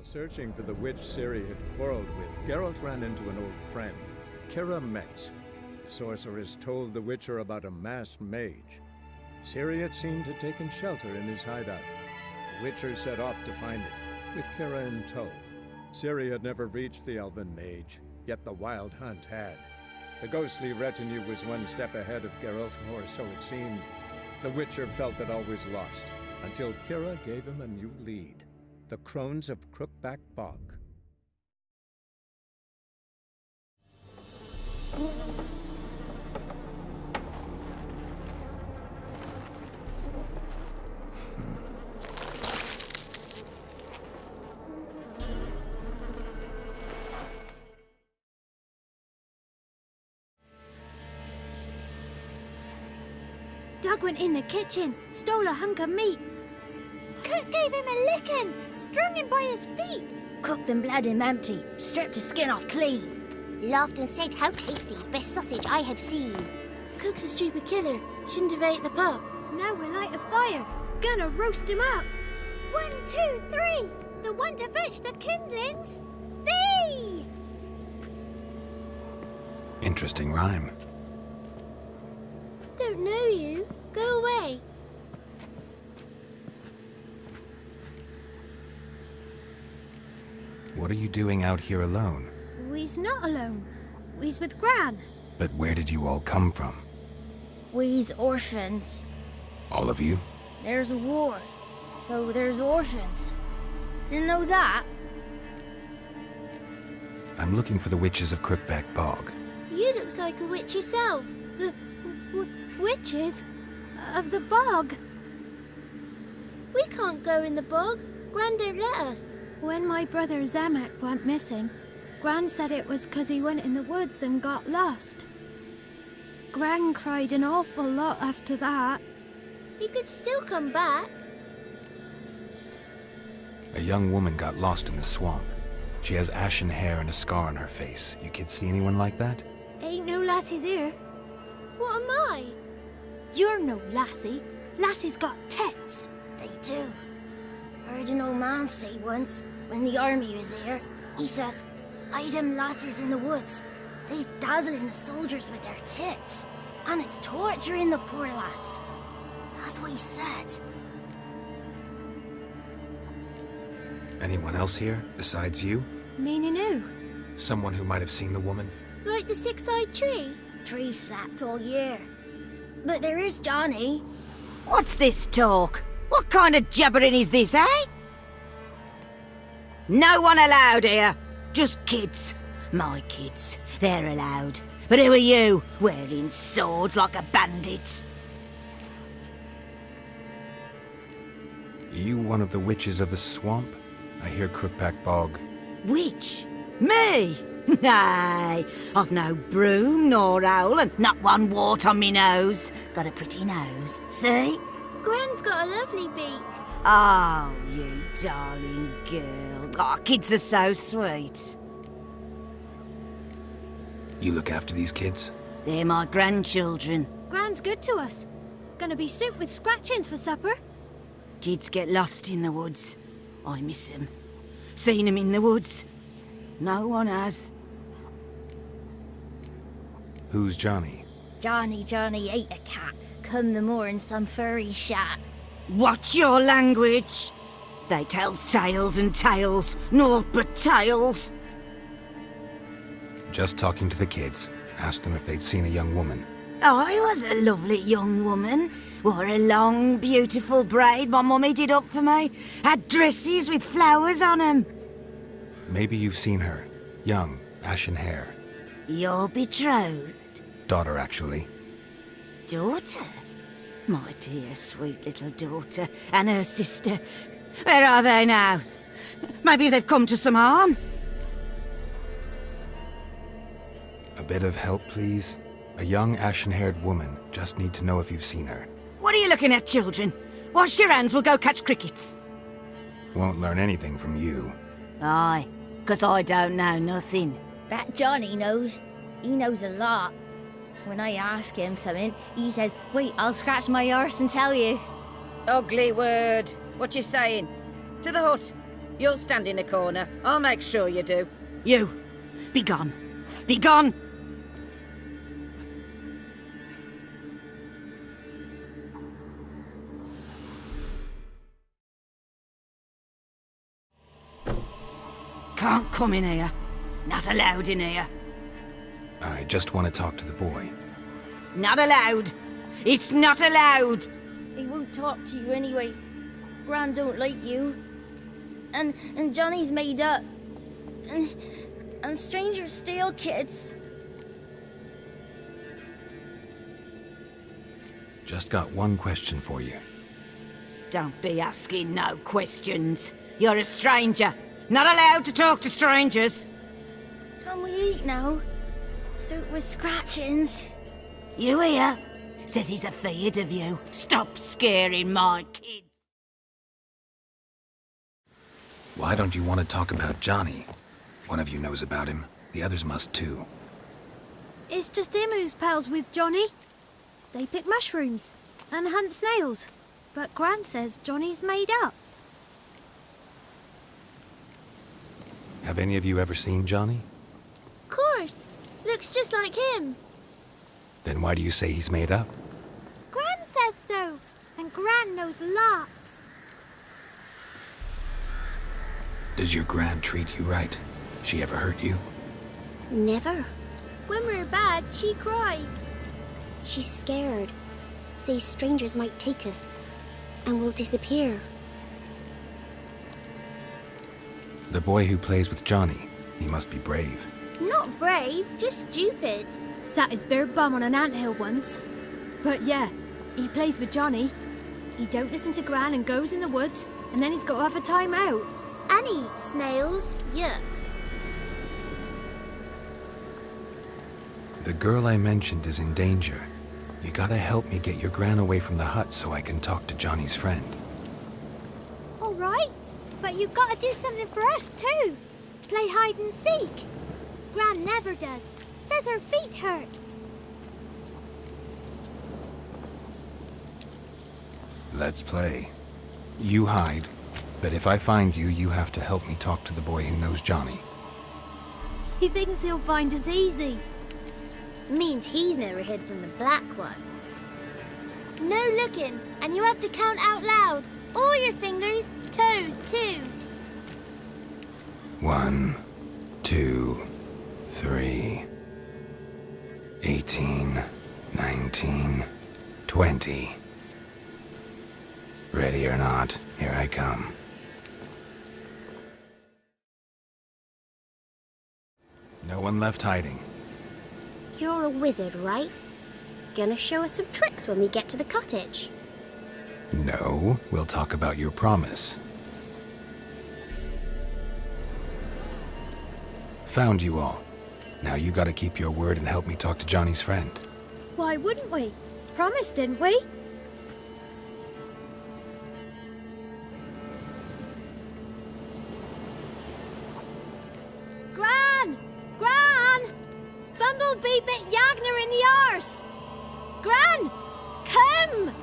Searching for the witch Ciri had quarreled with, Geralt ran into an old friend, Kira Metz. The sorceress told the witcher about a masked mage. Ciri had seemed to have taken shelter in his hideout. The witcher set off to find it, with Kira in tow. Ciri had never reached the elven mage, yet the wild hunt had. The ghostly retinue was one step ahead of Geralt, or so it seemed. The witcher felt that all was lost, until Kira gave him a new lead. The crones of Crookback Bog. Doug went in the kitchen, stole a hunk of meat. Cook gave him a licking, strung him by his feet. Cooked and bled him empty, stripped his skin off clean. Laughed and said, "How tasty, best sausage I have seen." Cook's a stupid killer, shouldn't have ate the pup. Now we'll light a fire, gonna roast him up. 1, 2, 3, the one to fetch the kindlings, thee! Interesting rhyme. Don't know you, go away. What are you doing out here alone? We's not alone, we's with Gran. But where did you all come from? We's orphans. All of you? There's a war, so there's orphans. Didn't know that? I'm looking for the witches of Crookback Bog. You looks like a witch yourself. The witches of the bog. We can't go in the bog. Gran don't let us. When my brother Zamek went missing, Gran said it was 'cause he went in the woods and got lost. Gran cried an awful lot after that. He could still come back. A young woman got lost in the swamp. She has ashen hair and a scar on her face. You kids see anyone like that? Ain't no lassies here. What am I? You're no lassie. Lassie's got tits. They do. Heard an old man say once, when the army was here, he says, "Hide them lasses in the woods. They's dazzling the soldiers with their tits, and it's torturing the poor lads." That's what he said. Anyone else here, besides you? Meaning who? Someone who might have seen the woman? Like the six-eyed tree? Tree slapped all year. But there is Johnny. What's this talk? What kind of jabbering is this, eh? No one allowed here. Just kids. My kids. They're allowed. But who are you, wearing swords like a bandit? Are you one of the witches of the swamp? I hear Crookback Bog. Witch? Me? Nay, I've no broom nor owl and not one wart on me nose. Got a pretty nose, see? Gran's got a lovely beak. Oh, you darling girl. Oh, kids are so sweet. You look after these kids? They're my grandchildren. Gran's good to us. Gonna be soup with scratchings for supper. Kids get lost in the woods. I miss them. Seen them in the woods. No one has. Who's Johnny? Johnny ate a cat. Come the moor in some furry shat. Watch your language. They tells tales and tales, naught but tales. Just talking to the kids. Asked them if they'd seen a young woman. I was a lovely young woman. Wore a long, beautiful braid my mummy did up for me. Had dresses with flowers on 'em. Maybe you've seen her. Young, ashen hair. You're betrothed? Daughter, actually. Daughter? My dear, sweet little daughter. And her sister. Where are they now? Maybe they've come to some harm? A bit of help, please? A young, ashen-haired woman. Just need to know if you've seen her. What are you looking at, children? Wash your hands, we'll go catch crickets. Won't learn anything from you. Aye, 'cause I don't know nothing. That Johnny knows. He knows a lot. When I ask him something, he says, "Wait, I'll scratch my arse and tell you." Ugly word. What you saying? To the hut. You'll stand in a corner. I'll make sure you do. You, be gone. Be gone! Can't come in here. Not allowed in here. I just want to talk to the boy. Not allowed. It's not allowed. He won't talk to you anyway. Gran don't like you. And Johnny's made up. And strangers steal kids. Just got one question for you. Don't be asking no questions. You're a stranger. Not allowed to talk to strangers. Can we eat now? Soup with scratchings. You here? Says he's afeard of you. Stop scaring my kids. Why don't you want to talk about Johnny? One of you knows about him. The others must too. It's just him who's pals with Johnny. They pick mushrooms and hunt snails. But Gran says Johnny's made up. Have any of you ever seen Johnny? Course. Looks just like him. Then why do you say he's made up? Gran says so. And Gran knows lots. Does your Gran treat you right? She ever hurt you? Never. When we're bad, she cries. She's scared. Says strangers might take us and we'll disappear. The boy who plays with Johnny, he must be brave. Not brave, just stupid. Sat his bare bum on an anthill once. But yeah, he plays with Johnny. He don't listen to Gran and goes in the woods, and then he's got to have a time out. And eat snails. Yuck. The girl I mentioned is in danger. You gotta help me get your Gran away from the hut so I can talk to Johnny's friend. All right, but you've got to do something for us too. Play hide and seek. Gran never does. Says her feet hurt. Let's play. You hide, but if I find you, you have to help me talk to the boy who knows Johnny. He thinks he'll find us easy. Means he's never hid from the black ones. No looking, and you have to count out loud. All your fingers, toes too. 1, 2, 3, 18, 19, 20. Ready or not, here I come. No one left hiding. You're a wizard, right? Gonna show us some tricks when we get to the cottage. No, we'll talk about your promise. Found you all. Now you gotta keep your word and help me talk to Johnny's friend. Why wouldn't we? Promised, didn't we? Gran! Gran! Bumblebee bit Yagner in the arse! Gran! Come!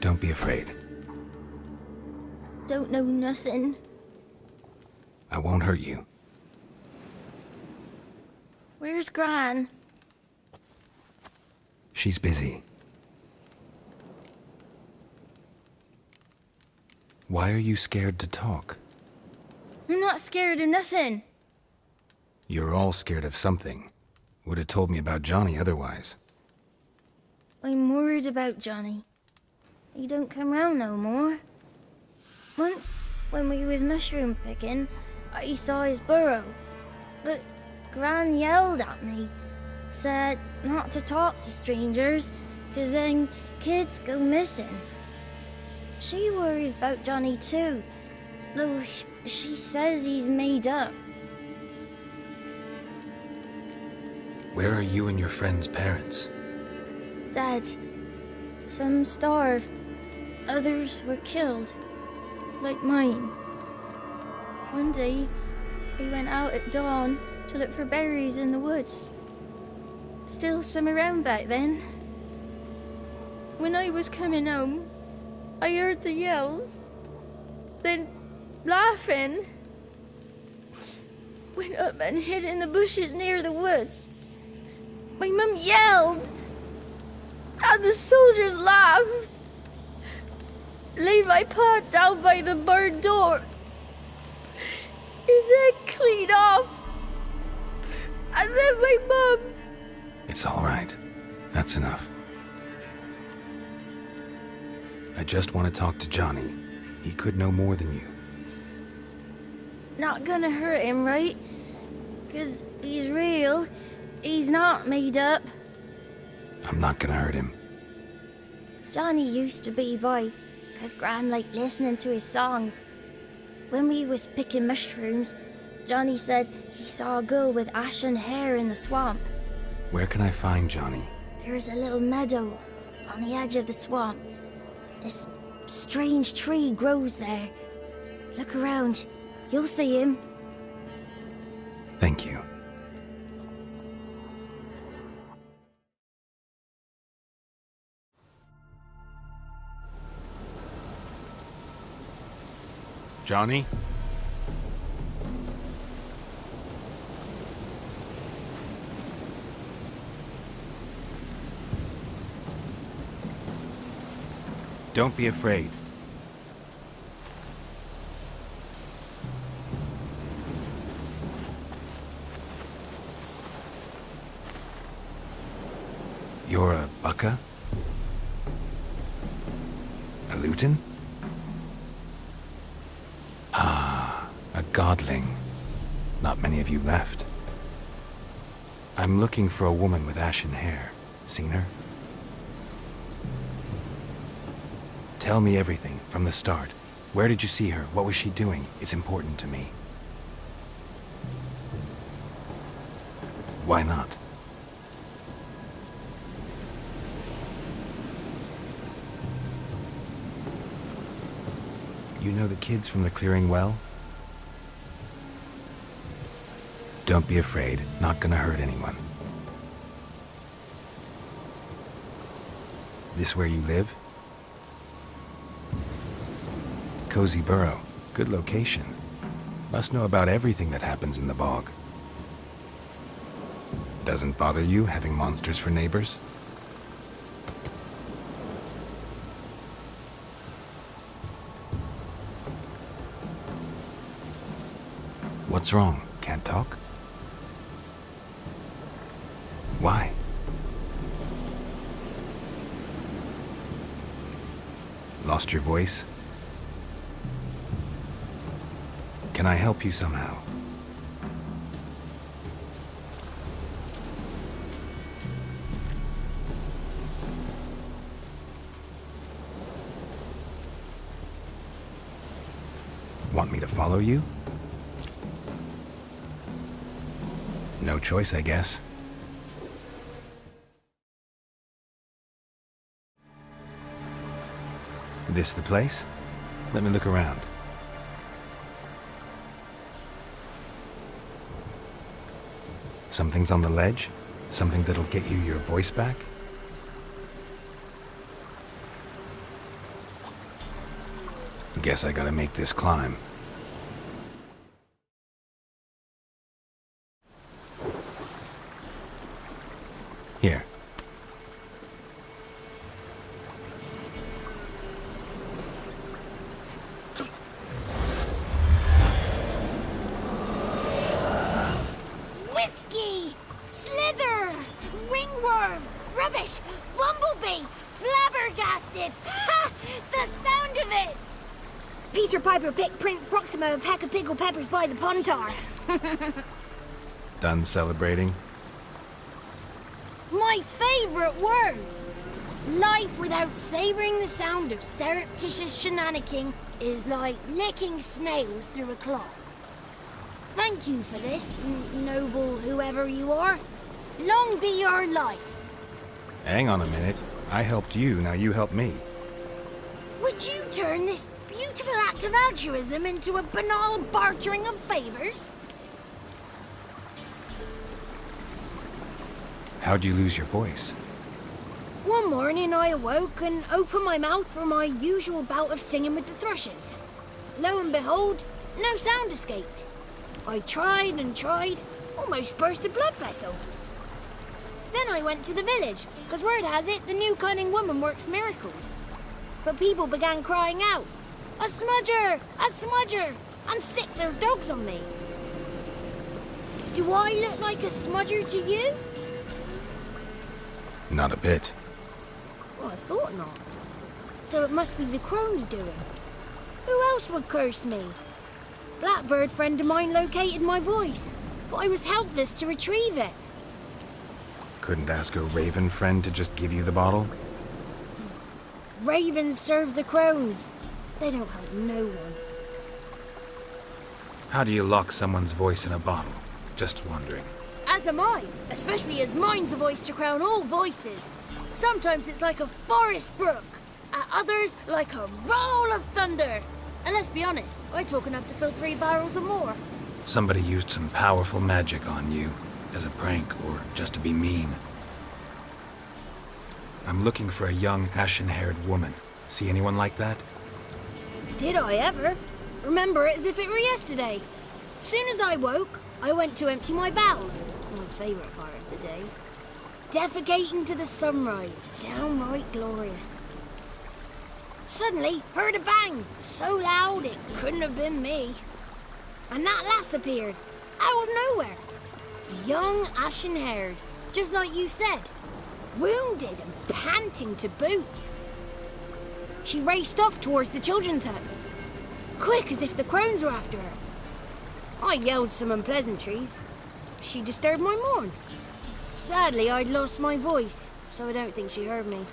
Don't be afraid. Don't know nothing. I won't hurt you. Where's Gran? She's busy. Why are you scared to talk? I'm not scared of nothing. You're all scared of something. Would have told me about Johnny otherwise. I'm worried about Johnny. He don't come round no more. Once, when we was mushroom picking, I saw his burrow. But Gran yelled at me. Said not to talk to strangers, 'cause then kids go missing. She worries about Johnny too, though she says he's made up. Where are you and your friend's parents? Dad, some starved, others were killed, like mine. One day, we went out at dawn to look for berries in the woods. Still some around back then. When I was coming home, I heard the yells. Then, laughing, went up and hid in the bushes near the woods. My mum yelled, and the soldiers laughed. Laid my pa down by the barn door. His head clean off. And then my mum... It's all right. That's enough. I just want to talk to Johnny. He could know more than you. Not gonna hurt him, right? 'Cause he's real. He's not made up. I'm not gonna hurt him. Johnny used to be by, 'cause Gran liked listening to his songs. When we was picking mushrooms, Johnny said he saw a girl with ashen hair in the swamp. Where can I find Johnny? There's a little meadow on the edge of the swamp. This strange tree grows there. Look around. You'll see him. Thank you. Johnny? Don't be afraid. You're a bucka? A luton? Ah, a godling. Not many of you left. I'm looking for a woman with ashen hair. Seen her? Tell me everything, from the start. Where did you see her? What was she doing? It's important to me. Why not? You know the kids from the clearing well? Don't be afraid. Not gonna hurt anyone. This where you live? Cozy burrow. Good location. Must know about everything that happens in the bog. Doesn't bother you having monsters for neighbors? What's wrong? Can't talk? Why? Lost your voice? Can I help you somehow? Want me to follow you? No choice, I guess. This the place? Let me look around. Something's on the ledge? Something that'll get you your voice back? Guess I gotta make this climb. Here. Whiskey! Slither! Ringworm! Rubbish! Bumblebee! Flabbergasted! Ha! The sound of it! Peter Piper picked Prince Proxima a pack of pickled peppers by the puntar. Done celebrating? My favourite words! Life without savouring the sound of surreptitious shenanigans is like licking snails through a cloth. Thank you for this, noble whoever you are. Long be your life. Hang on a minute. I helped you, now you help me. Would you turn this beautiful act of altruism into a banal bartering of favours? How'd you lose your voice? One morning I awoke and opened my mouth for my usual bout of singing with the thrushes. Lo and behold, no sound escaped. I tried and tried, almost burst a blood vessel. Then I went to the village, because word has it the new cunning woman works miracles. But people began crying out, "A smudger! A smudger!" and sick their dogs on me. Do I look like a smudger to you? Not a bit. Well, I thought not. So it must be the crone's doing. Who else would curse me? Blackbird friend of mine located my voice, but I was helpless to retrieve it. Couldn't ask a raven friend to just give you the bottle? Ravens serve the crones. They don't help no one. How do you lock someone's voice in a bottle? Just wondering. As am I, especially as mine's a voice to crown all voices. Sometimes it's like a forest brook, at others like a roll of thunder. And let's be honest, I talk enough to fill 3 barrels or more. Somebody used some powerful magic on you, as a prank or just to be mean. I'm looking for a young, ashen-haired woman. See anyone like that? Did I ever? Remember it as if it were yesterday. Soon as I woke, I went to empty my bowels. My favourite part of the day. Defecating to the sunrise, downright glorious. Suddenly, heard a bang, so loud it couldn't have been me. And that lass appeared, out of nowhere. Young, ashen-haired, just like you said. Wounded and panting to boot. She raced off towards the children's hut, quick as if the crones were after her. I yelled some unpleasantries. She disturbed my morn. Sadly, I'd lost my voice, so I don't think she heard me.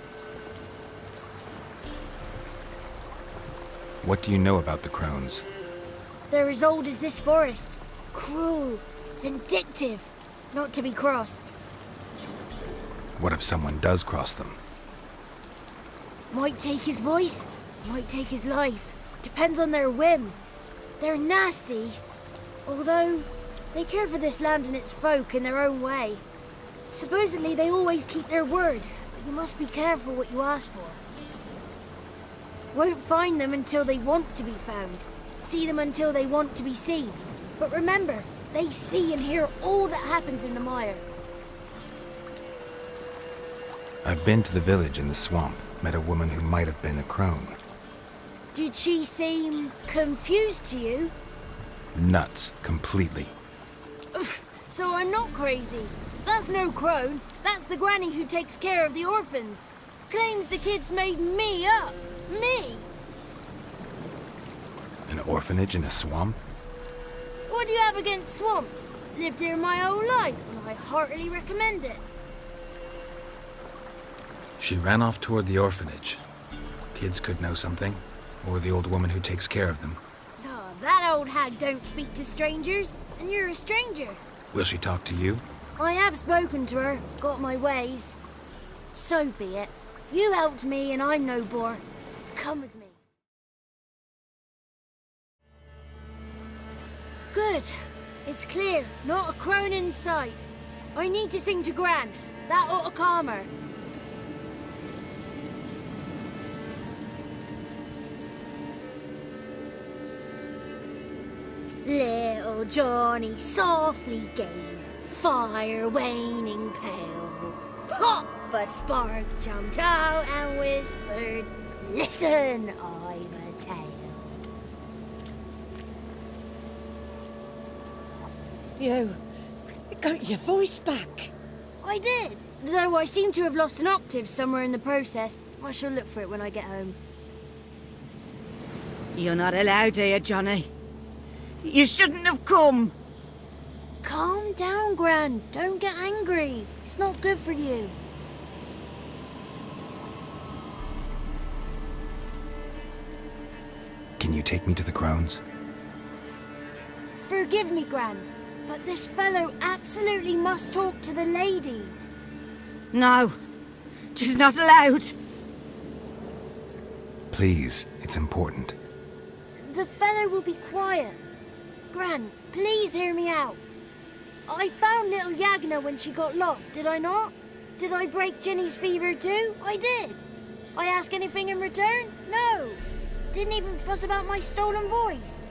What do you know about the crones? They're as old as this forest. Cruel, vindictive, not to be crossed. What if someone does cross them? Might take his voice, might take his life. Depends on their whim. They're nasty, although they care for this land and its folk in their own way. Supposedly they always keep their word, but you must be careful what you ask for. Won't find them until they want to be found. See them until they want to be seen. But remember, they see and hear all that happens in the mire. I've been to the village in the swamp, met a woman who might have been a crone. Did she seem confused to you? Nuts, completely. So I'm not crazy. That's no crone. That's the granny who takes care of the orphans. Claims the kids made me up. Me! An orphanage in a swamp? What do you have against swamps? Lived here my whole life, and I heartily recommend it. She ran off toward the orphanage. Kids could know something, or the old woman who takes care of them. Oh, that old hag don't speak to strangers, and you're a stranger. Will she talk to you? I have spoken to her, got my ways. So be it. You helped me, and I'm no bore. Come with me. Good. It's clear, not a crone in sight. I need to sing to Gran. That ought to calm her. Little Johnny softly gazed, fire waning pale. Pop! A spark jumped out and whispered, "Listen, I've a tale." You got your voice back. I did, though I seem to have lost an octave somewhere in the process. I shall look for it when I get home. You're not allowed here, Johnny. You shouldn't have come. Calm down, Gran. Don't get angry. It's not good for you. Can you take me to the crones? Forgive me, Gran, but this fellow absolutely must talk to the ladies. No, she's not allowed. Please, it's important. The fellow will be quiet. Gran, please hear me out. I found little Yagna when she got lost, did I not? Did I break Jenny's fever too? I did. I ask anything in return? No. Didn't even fuss about my stolen voice.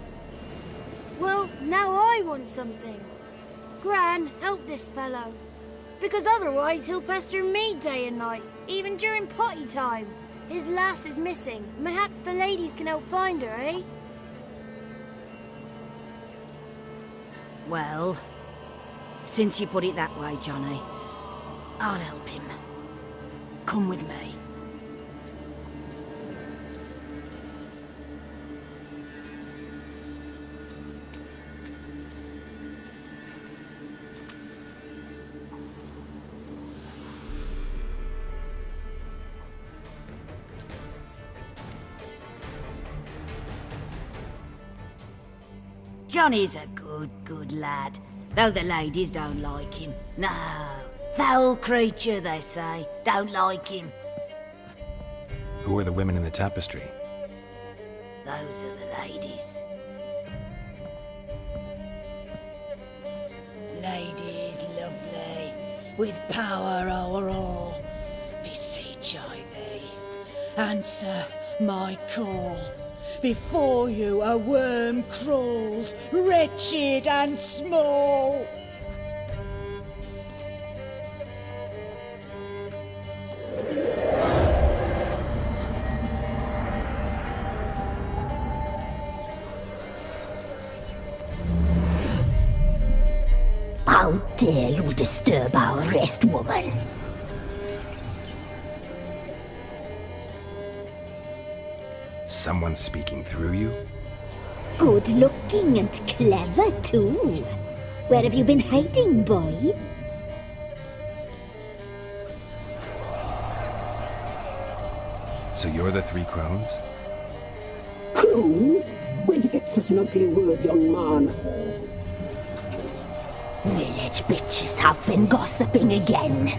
Well, now I want something. Gran, help this fellow. Because otherwise he'll pester me day and night, even during potty time. His lass is missing. Perhaps the ladies can help find her, eh? Well, since you put it that way, Johnny, I'll help him. Come with me. Johnny's a good lad, though the ladies don't like him. No, foul creature, they say. Don't like him. Who are the women in the tapestry? Those are the ladies. Ladies lovely, with power o'er all, beseech I thee, answer my call. Before you a worm crawls, wretched and small. How dare you disturb our rest, woman? Someone speaking through you? Good looking and clever, too. Where have you been hiding, boy? So you're the Three Crones? Crones? Where'd you get such an ugly word, young man? Village bitches have been gossiping again.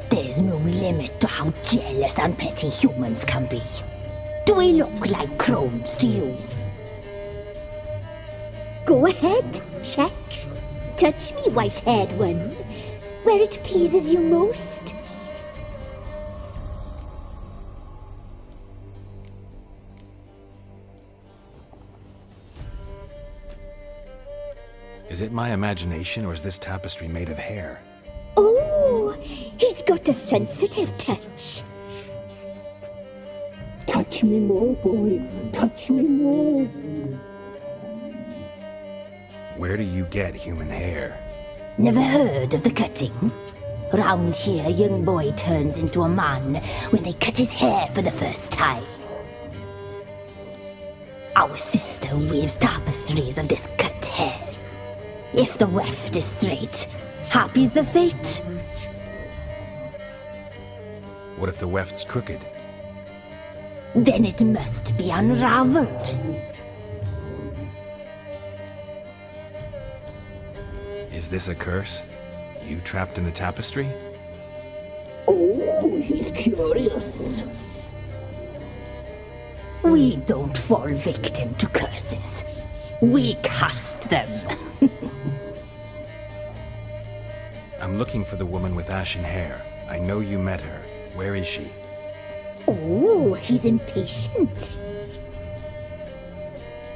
There's no limit to how jealous and petty humans can be. Do we look like crones to you? Go ahead, check. Touch me, white-haired one, where it pleases you most. Is it my imagination, or is this tapestry made of hair? Oh, he's got a sensitive touch. Touch me more, boy. Touch me more. Where do you get human hair? Never heard of the cutting? Round here, a young boy turns into a man when they cut his hair for the first time. Our sister weaves tapestries of this cut hair. If the weft is straight, happy's the fate. What if the weft's crooked? Then it must be unraveled. Is this a curse? You trapped in the tapestry? Oh, he's curious. We don't fall victim to curses. We cast them. I'm looking for the woman with ashen hair. I know you met her. Where is she? Oh, he's impatient.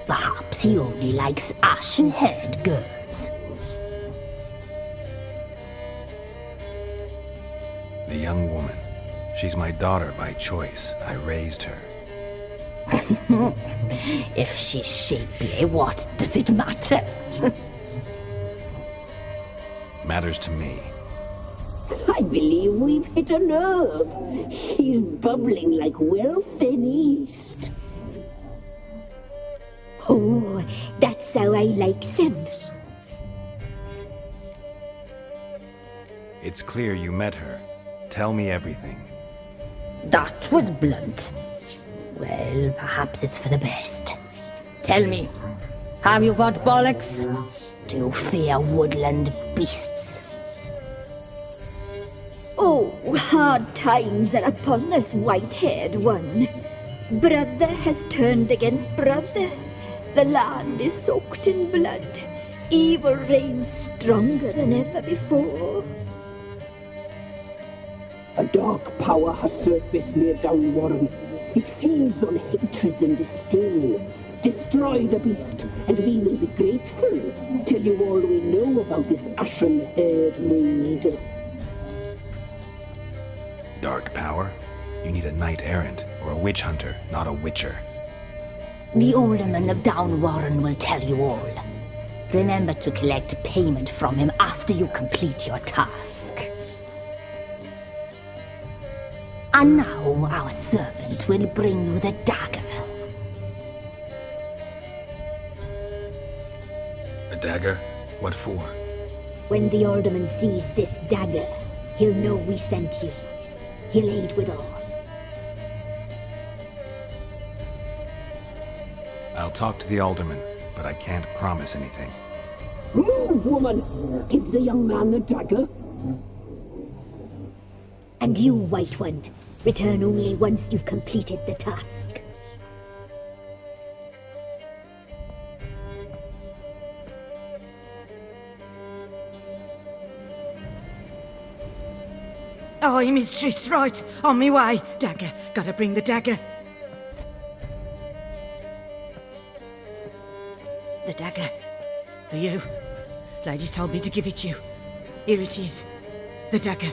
Perhaps he only likes ashen-haired girls. The young woman. She's my daughter by choice. I raised her. If she's shapely, what does it matter? Matters to me. I believe we've hit a nerve. He's bubbling like well-fed yeast. Oh, that's how I like him. It's clear you met her. Tell me everything. That was blunt. Well, perhaps it's for the best. Tell me, have you got bollocks? Do you fear woodland beasts? Oh, hard times are upon us, white-haired one. Brother has turned against brother. The land is soaked in blood. Evil reigns stronger than ever before. A dark power has surfaced near Downwarren. It feeds on hatred and disdain. Destroy the beast, and we will be grateful. Tell you all we know about this ashen-haired maid. Dark power? You need a knight-errant or a witch hunter, not a witcher. The alderman of Downwarren will tell you all. Remember to collect payment from him after you complete your task. And now our servant will bring you the dagger. A dagger? What for? When the alderman sees this dagger, he'll know we sent you. He'll aid with all. I'll talk to the alderman, but I can't promise anything. Move, woman! Give the young man the dagger. And you, White One, return only once you've completed the task. Aye, mistress, right. On me way. Dagger. Gotta bring the dagger. The dagger. For you. Ladies told me to give it you. Here it is. The dagger.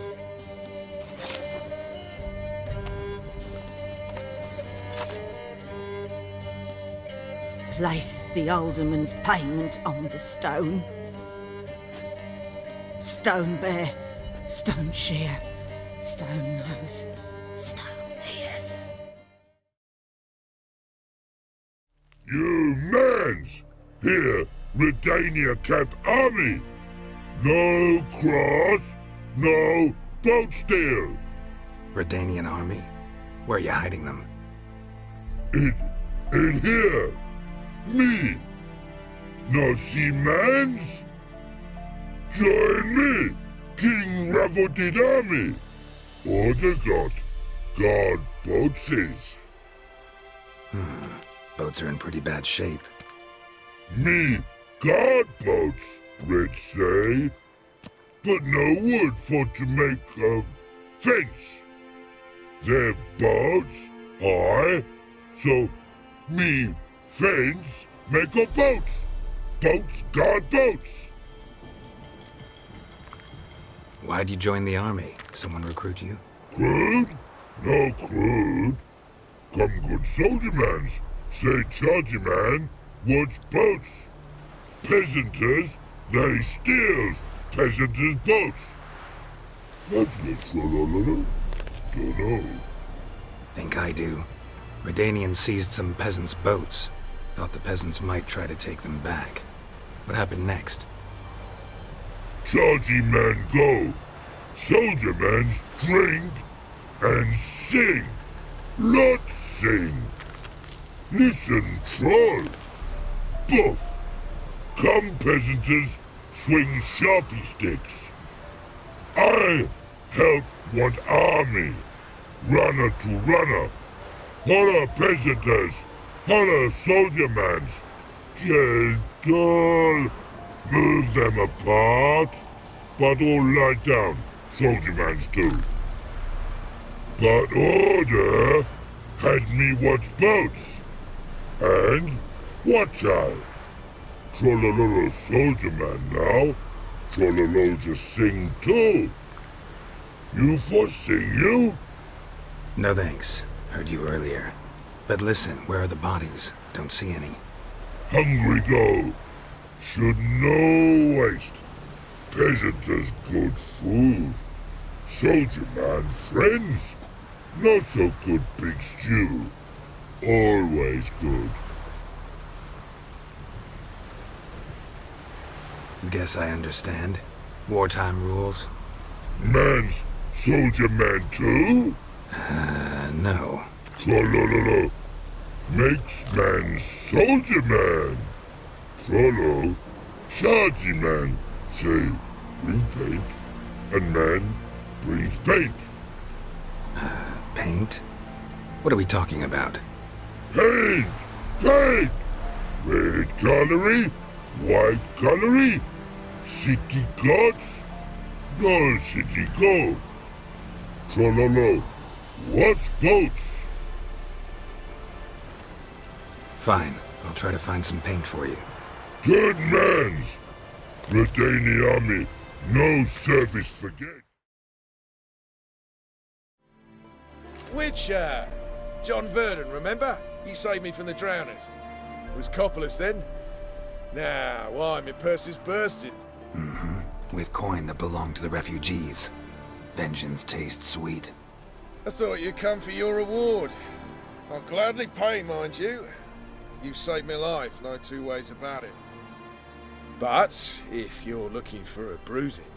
Place the alderman's payment on the stone. Stone bear, stone shear, stone nose, stone ears. You mans! Here, Redania Camp Army! No cross, no boat steal! Redanian army? Where are you hiding them? In here! Me! No see mans? Join me, King Ravodid Army! Order got guard boatses. Boats are in pretty bad shape. Me guard boats, Brits say. But no wood for to make a fence. Their boats, aye, so me fence make a boats. Boats guard boats. Why'd you join the army? Someone recruit you? Crude? No crude. Come good soldier mans. Say chargy man wants boats. Peasanters, they steals peasanters' boats. That's literal. Dunno. Think I do. Redanians seized some peasants' boats. Thought the peasants might try to take them back. What happened next? Chargy man go. Soldier mans drink and sing. Lot sing. Listen, troll. Both. Come peasanters swing sharpie sticks. I help one army. Runner to runner. Holla peasanters. Holla soldier mans. Gentle. Move them apart. But all lie down. Soldier mans do. But order had me watch boats. And what I? Trollololo soldier man now. Trollolo just sing too. You for sing you? No thanks. Heard you earlier. But listen, where are the bodies? Don't see any. Hungry go. Should no waste. Peasanters good food. Soldier man friends. Not so good big stew. Always good. Guess I understand. Wartime rules? Man's soldier man too? No. Trollololo. Makes man soldier man. Trollo. Chargy man. Say, bring paint. And man brings paint. Paint? What are we talking about? Paint! Paint! Red colory, white colory, city gods, no city gold. Trololo. What's boats? Fine. I'll try to find some paint for you. Good mans. Redani army. No service forget. Which, John Verdon, remember? You saved me from the drowners. It was Coppolis then. Now, why, my purse is bursting. Mm-hmm. With coin that belonged to the refugees. Vengeance tastes sweet. I thought you'd come for your reward. I'll gladly pay, mind you. You saved my life, no two ways about it. But, if you're looking for a bruising,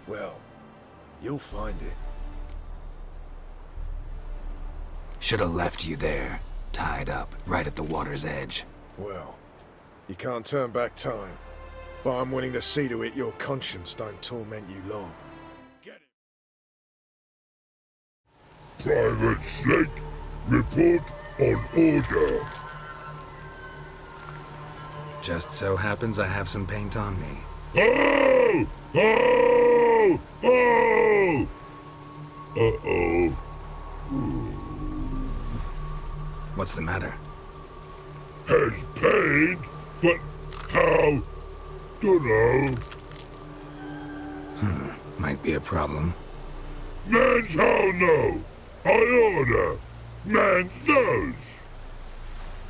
well, you'll find it. Should have left you there, tied up, right at the water's edge. Well, you can't turn back time. But I'm willing to see to it your conscience don't torment you long. Get it. Private Snake, report on order. Just so happens I have some paint on me. Oh! Oh! Oh! Uh-oh. What's the matter? Has paid, but how? Dunno. Might be a problem. Man's how no? I order. Man's knows.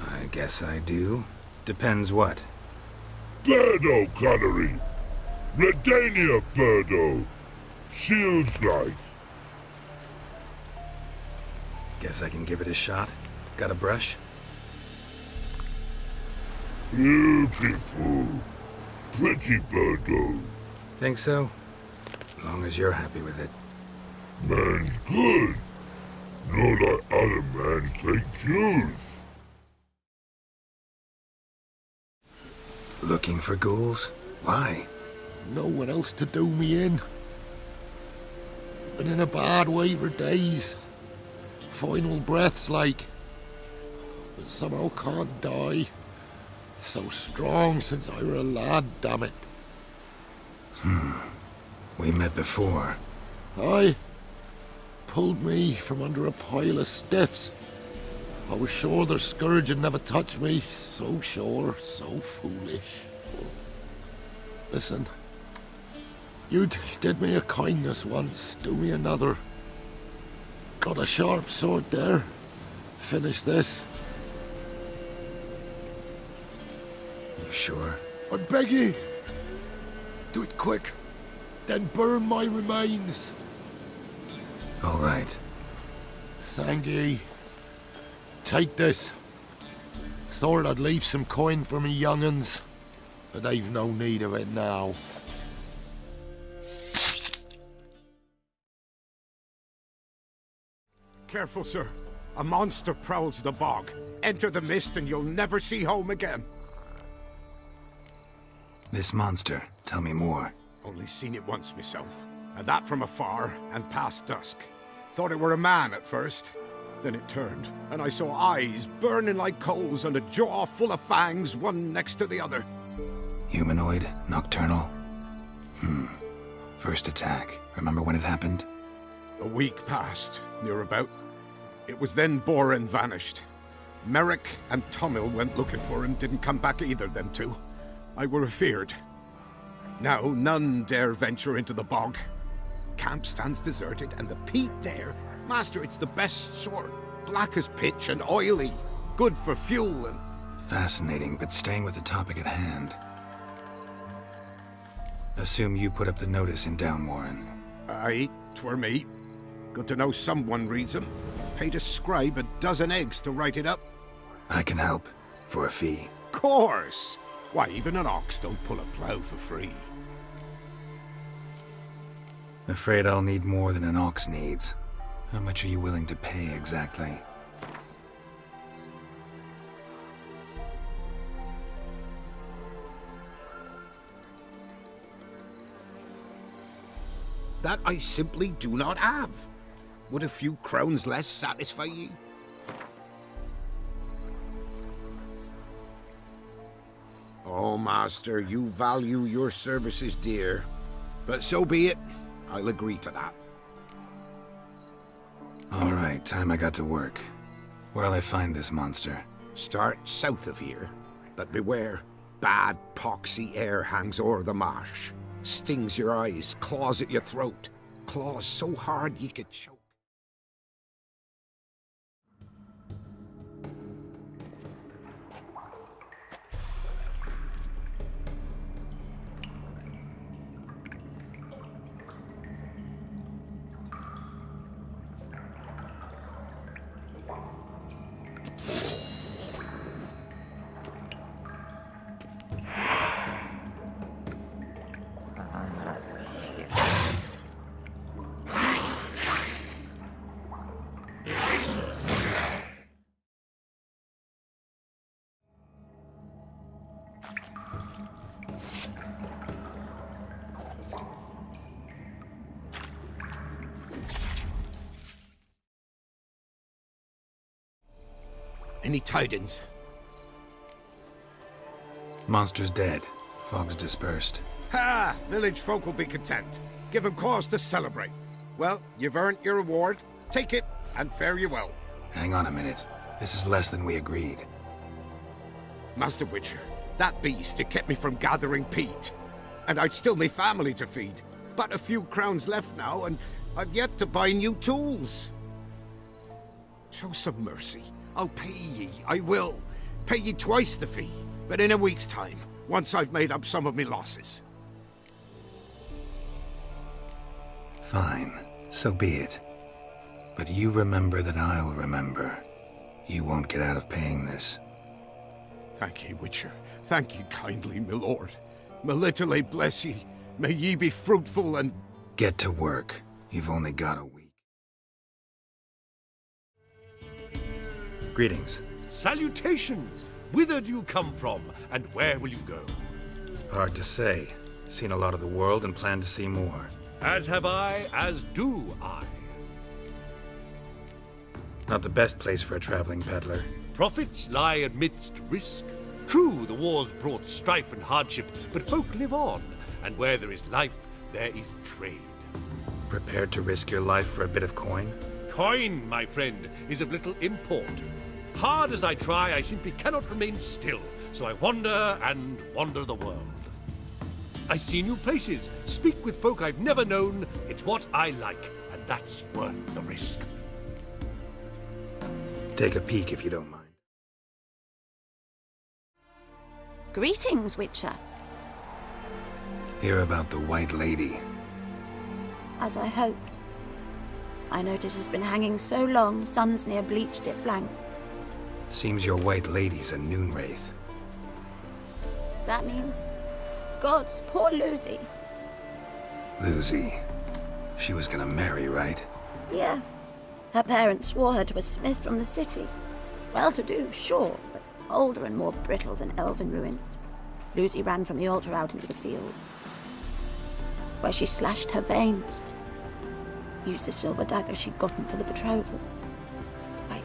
I guess I do. Depends what. Birdo colory. Redania birdo. Shields like. Guess I can give it a shot. Got a brush? Beautiful. Pretty birdo. Think so? As long as you're happy with it. Man's good. Not like other mans take cues. Looking for ghouls? Why? No one else to do me in. Been in a bad way for days. Final breaths like. But somehow can't die. So strong since I were a lad, damn it. We met before. Aye. Pulled me from under a pile of stiffs. I was sure their scourge had never touched me. So sure, so foolish. Listen. You did me a kindness once, do me another. Got a sharp sword there. Finish this. You sure? I beg ye. Do it quick. Then burn my remains. All right. Thank ye. Take this. Thought I'd leave some coin for me young'uns, but they've no need of it now. Careful, sir. A monster prowls the bog. Enter the mist and you'll never see home again. This monster, tell me more. Only seen it once myself, and that from afar and past dusk. Thought it were a man at first. Then it turned, and I saw eyes burning like coals and a jaw full of fangs, one next to the other. Humanoid? Nocturnal? First attack. Remember when it happened? A week passed, near about. It was then Boren vanished. Merrick and Tomil went looking for him, didn't come back either, them two. I were afeard. Now none dare venture into the bog. Camp stands deserted, and the peat there, master, it's the best sort. Black as pitch and oily. Good for fuel and... Fascinating, but staying with the topic at hand. Assume you put up the notice in Downwarren. Aye, 'twere me. Good to know someone reads them. Paid a scribe a dozen eggs to write it up. I can help. For a fee. Course! Why, even an ox don't pull a plough for free. Afraid I'll need more than an ox needs. How much are you willing to pay exactly? That I simply do not have. Would a few crowns less satisfy you? Oh, master, you value your services dear. But so be it. I'll agree to that. time I got to work. Where'll I find this monster? Start south of here, but beware. Bad, poxy air hangs o'er the marsh. Stings your eyes, claws at your throat. Claws so hard you could choke. Any tidings? Monster's dead. Fog's dispersed. Ha! Village folk will be content. Give 'em cause to celebrate. Well, you've earned your reward. Take it, and fare you well. Hang on a minute. This is less than we agreed. Master Witcher, that beast, it kept me from gathering peat. And I'd still me family to feed. But a few crowns left now, and I've yet to buy new tools. Show some mercy. I'll pay ye, I will. Pay ye twice the fee, but in a week's time, once I've made up some of me losses. Fine, so be it. But you remember that I'll remember. You won't get out of paying this. Thank ye, Witcher. Thank ye kindly, my lord. Melitele bless ye. May ye be fruitful and... Get to work. You've only got a week. Greetings. Salutations! Whither do you come from, and where will you go? Hard to say. Seen a lot of the world and plan to see more. As have I, as do I. Not the best place for a traveling peddler. Profits lie amidst risk. True, the war's brought strife and hardship, but folk live on, and where there is life, there is trade. Prepared to risk your life for a bit of coin? Coin, my friend, is of little import. Hard as I try, I simply cannot remain still, so I wander and wander the world. I see new places, speak with folk I've never known. It's what I like, and that's worth the risk. Take a peek if you don't mind. Greetings, Witcher. Hear about the White Lady. As I hoped. I notice it's been hanging so long, sun's near bleached it blank. Seems your White Lady's a noon wraith. That means... Gods, poor Lucy. Lucy. She was gonna marry, right? Yeah. Her parents swore her to a smith from the city. Well-to-do, sure, but older and more brittle than elven ruins. Lucy ran from the altar out into the fields, where she slashed her veins. Used the silver dagger she'd gotten for the betrothal. Wait,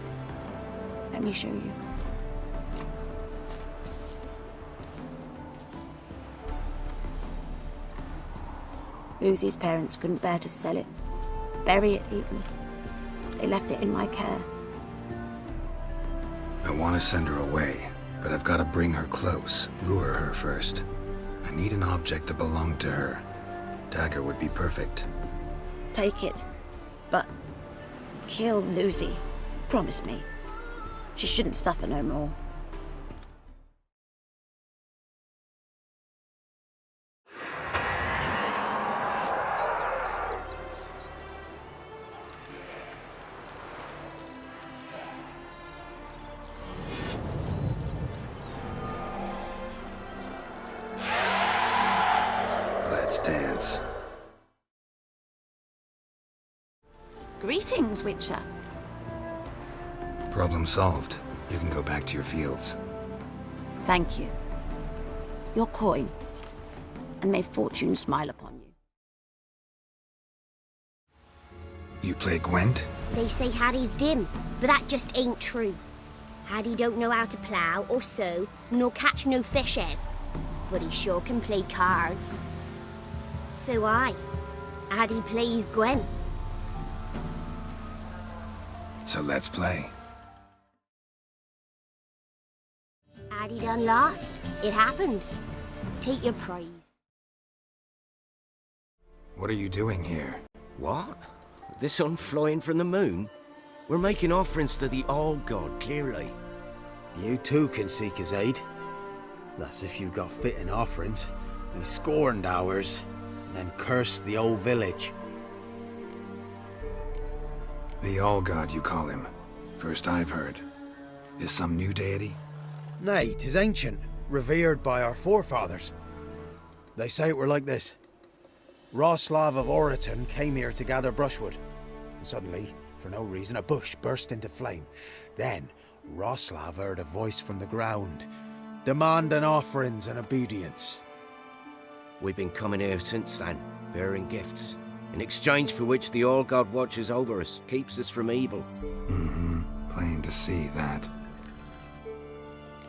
let me show you. Lucy's parents couldn't bear to sell it, bury it even. They left it in my care. I want to send her away, but I've got to bring her close, lure her first. I need an object that belonged to her. Dagger would be perfect. Take it, but kill Lucy. Promise me. She shouldn't suffer no more. Let's dance. Greetings, Witcher. Problem solved. You can go back to your fields. Thank you. Your coin, and may fortune smile upon you. You play Gwent? They say Hattie's dim, but that just ain't true. Hattie don't know how to plough or sew, nor catch no fishes. But he sure can play cards. So Hattie plays Gwen. So let's play. Addy done lost. It happens. Take your prize. What are you doing here? What? The sun flying from the moon? We're making offerings to the All-God, clearly. You too can seek his aid. That's if you got fitting offerings. He scorned ours, and then cursed the old village. The All-God, you call him. First I've heard. Is some new deity? Nay, 'tis ancient, revered by our forefathers. They say it were like this. Roslav of Oriton came here to gather brushwood, and suddenly, for no reason, a bush burst into flame. Then, Roslav heard a voice from the ground, demanding offerings and obedience. We've been coming here since then, bearing gifts, in exchange for which the All-God watches over us, keeps us from evil. Mm-hmm. Plain to see that.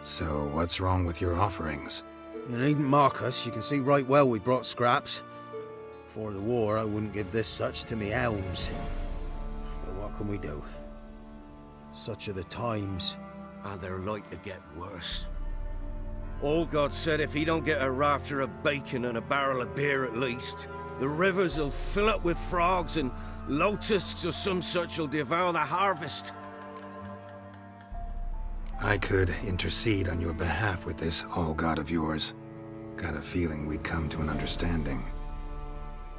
So, what's wrong with your offerings? You needn't mock us, you can see right well we brought scraps. Before the war, I wouldn't give this such to me elms. But what can we do? Such are the times. And they're like to get worse. All-God said if he don't get a rafter of bacon and a barrel of beer at least, the rivers will fill up with frogs and locusts or some such will devour the harvest. I could intercede on your behalf with this All-God of yours. Got a feeling we'd come to an understanding.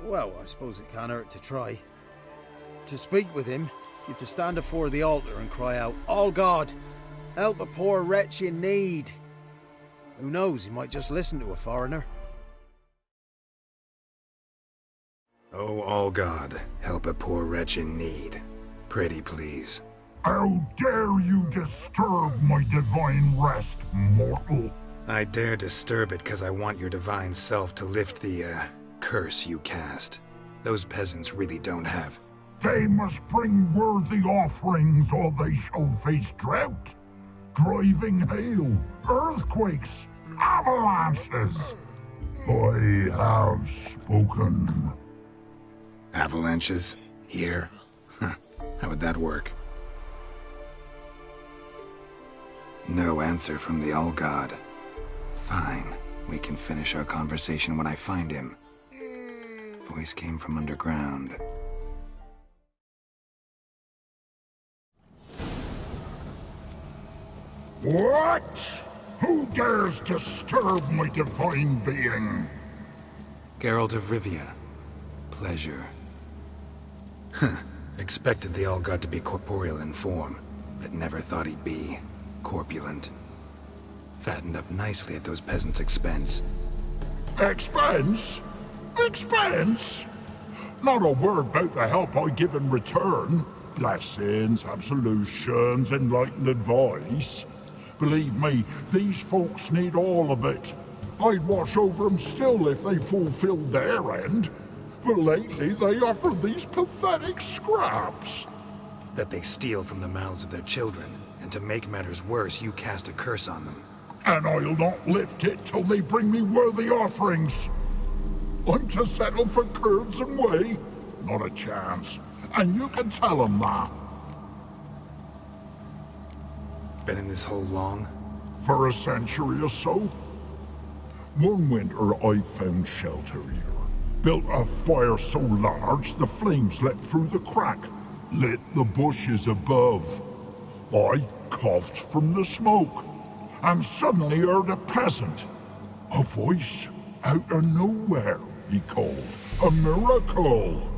Well, I suppose it can't hurt to try. To speak with him, you've to stand before the altar and cry out, All-God, help a poor wretch in need. Who knows, he might just listen to a foreigner. Oh, All-God, help a poor wretch in need. Pretty please. How dare you disturb my divine rest, mortal? I dare disturb it because I want your divine self to lift the, curse you cast. Those peasants really don't have. They must bring worthy offerings or they shall face drought, driving hail, earthquakes, avalanches. I have spoken. Avalanches? Here? How would that work? No answer from the All-God. Fine. We can finish our conversation when I find him. Voice came from underground. What? Who dares disturb my divine being? Geralt of Rivia. Pleasure. Expected the All-God to be corporeal in form, but never thought he'd be corpulent. Fattened up nicely at those peasants' expense. Expense? Expense? Not a word about the help I give in return. Blessings, absolutions, enlightened advice. Believe me, these folks need all of it. I'd watch over them still if they fulfilled their end. But lately they offer these pathetic scraps. That they steal from the mouths of their children, and to make matters worse, you cast a curse on them. And I'll not lift it till they bring me worthy offerings. I'm to settle for curds and whey? Not a chance. And you can tell them that. Been in this hole long? For a century or so. One winter I found shelter here. Built a fire so large the flames leapt through the crack, lit the bushes above. I coughed from the smoke, and suddenly heard a peasant. A voice out of nowhere, he called. A miracle.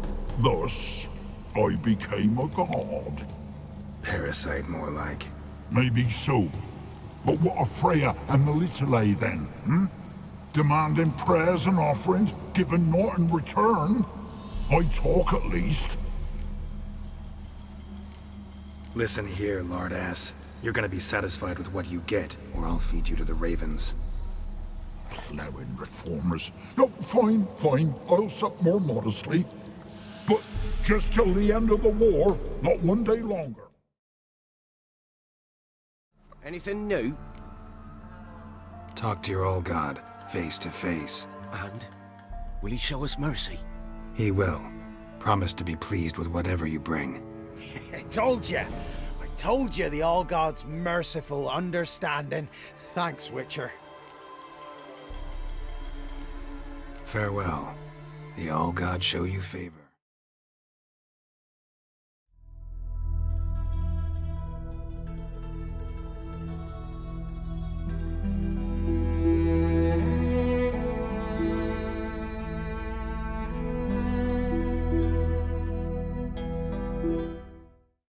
Thus, I became a god. Parasite, more like. Maybe so. But what of Freya and Melitele then, Demanding prayers and offerings, given naught in return? I talk at least. Listen here, lord-ass. You're gonna be satisfied with what you get, or I'll feed you to the ravens. Plowing reformers. No, fine, fine. I'll sup more modestly. But just till the end of the war, not one day longer. Anything new? Talk to your old god, face to face. And? Will he show us mercy? He will. Promise to be pleased with whatever you bring. I told you! I told you the All-God's merciful understanding. Thanks, Witcher. Farewell. The All-God show you favor.